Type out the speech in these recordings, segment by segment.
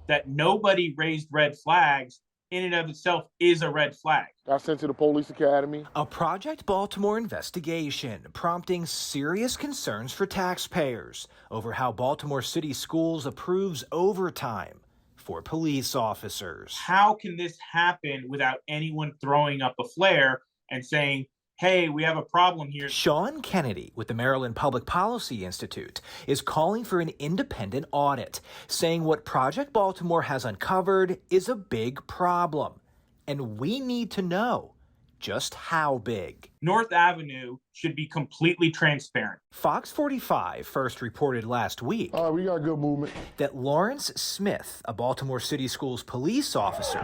that nobody raised red flags in and of itself is a red flag. Got sent to the police academy. A Project Baltimore investigation prompting serious concerns for taxpayers over how Baltimore City Schools approves overtime for police officers. How can this happen without anyone throwing up a flare and saying, hey, we have a problem here? Sean Kennedy with the Maryland Public Policy Institute is calling for an independent audit, saying what Project Baltimore has uncovered is a big problem, and we need to know just how big. North Avenue should be completely transparent. Fox 45 first reported last week We got good movement. that Lawrence Smith, a Baltimore City Schools police officer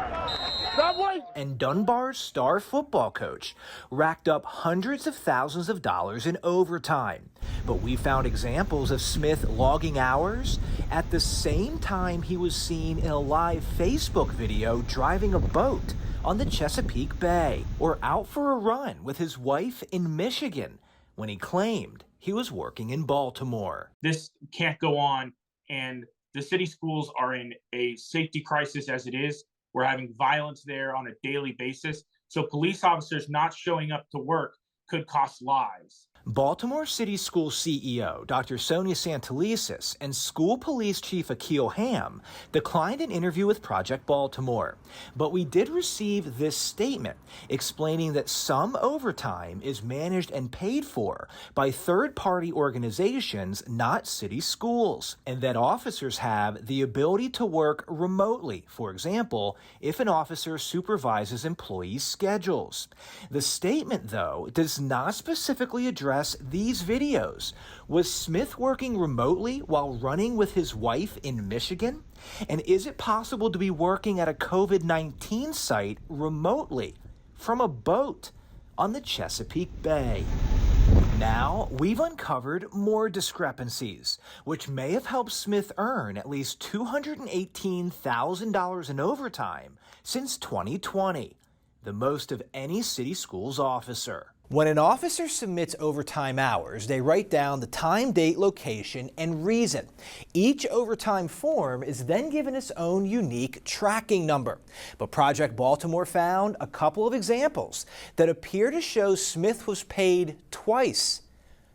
and Dunbar's star football coach, racked up hundreds of thousands of dollars in overtime. But we found examples of Smith logging hours at the same time he was seen in a live Facebook video driving a boat on the Chesapeake Bay, or out for a run with his wife in Michigan when he claimed he was working in Baltimore. This can't go on, and the city schools are in a safety crisis as it is. We're having violence there on a daily basis. So police officers not showing up to work could cost lives. Baltimore City Schools CEO Dr. Sonia Santelises and School Police Chief Akil Ham declined an interview with Project Baltimore. But we did receive this statement explaining that some overtime is managed and paid for by third-party organizations, not city schools, and that officers have the ability to work remotely, for example, if an officer supervises employees' schedules. The statement, though, does not specifically address these videos. Was Smith working remotely while running with his wife in Michigan? And is it possible to be working at a COVID-19 site remotely from a boat on the Chesapeake Bay? Now, we've uncovered more discrepancies, which may have helped Smith earn at least $218,000 in overtime since 2020, the most of any city schools officer. When an officer submits overtime hours, they write down the time, date, location, and reason. Each overtime form is then given its own unique tracking number. But Project Baltimore found a couple of examples that appear to show Smith was paid twice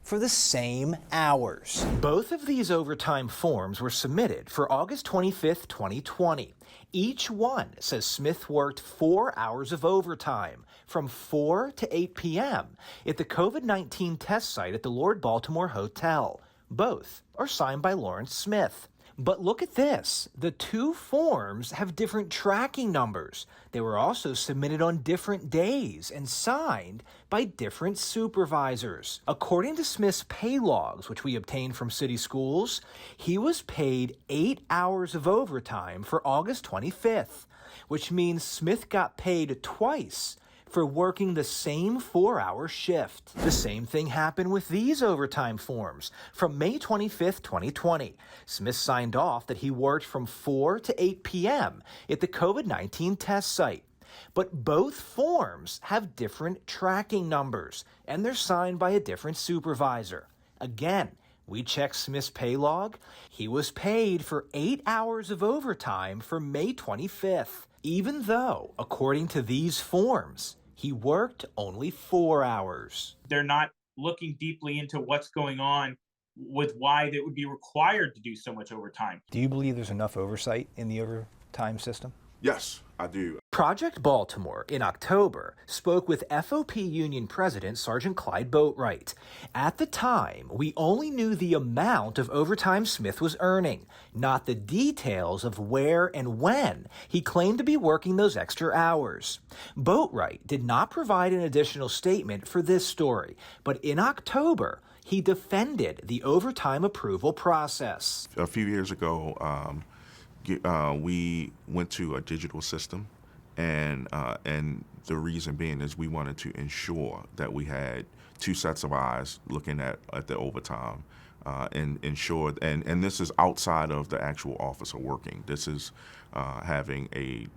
for the same hours. Both of these overtime forms were submitted for August 25th, 2020. Each one says Smith worked 4 hours of overtime from 4 to 8 p.m. at the COVID-19 test site at the Lord Baltimore Hotel. Both are signed by Lawrence Smith. But look at this. The two forms have different tracking numbers. They were also submitted on different days and signed by different supervisors. According to Smith's pay logs, which we obtained from City Schools, he was paid 8 hours of overtime for August 25th, which means Smith got paid twice for working the same 4-hour shift. The same thing happened with these overtime forms. From May 25th, 2020, Smith signed off that he worked from 4 to 8 p.m. at the COVID-19 test site. But both forms have different tracking numbers, and they're signed by a different supervisor. Again, we checked Smith's pay log. He was paid for 8 hours of overtime for May 25th, even though, according to these forms, he worked only 4 hours. They're not looking deeply into what's going on with why they would be required to do so much overtime. Do you believe there's enough oversight in the overtime system? Yes, I do. Project Baltimore, in October, spoke with FOP Union President Sergeant Clyde Boatwright. At the time, we only knew the amount of overtime Smith was earning, not the details of where and when he claimed to be working those extra hours. Boatwright did not provide an additional statement for this story, but in October, he defended the overtime approval process. A few years ago, we went to a digital system, and the reason being is we wanted to ensure that we had two sets of eyes looking at the overtime, and ensure, and this is outside of the actual officer working. This is having a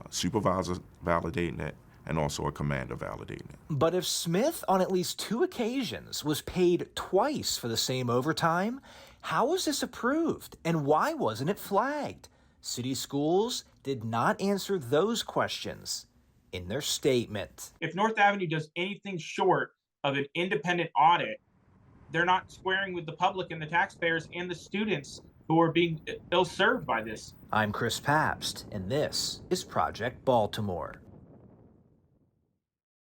supervisor validating it and also a commander validating it. But if Smith, on at least 2 occasions, was paid twice for the same overtime, how was this approved, and why wasn't it flagged? City Schools did not answer those questions in their statement. If North Avenue does anything short of an independent audit, they're not squaring with the public and the taxpayers and the students who are being ill-served by this. I'm Chris Pabst, and this is Project Baltimore.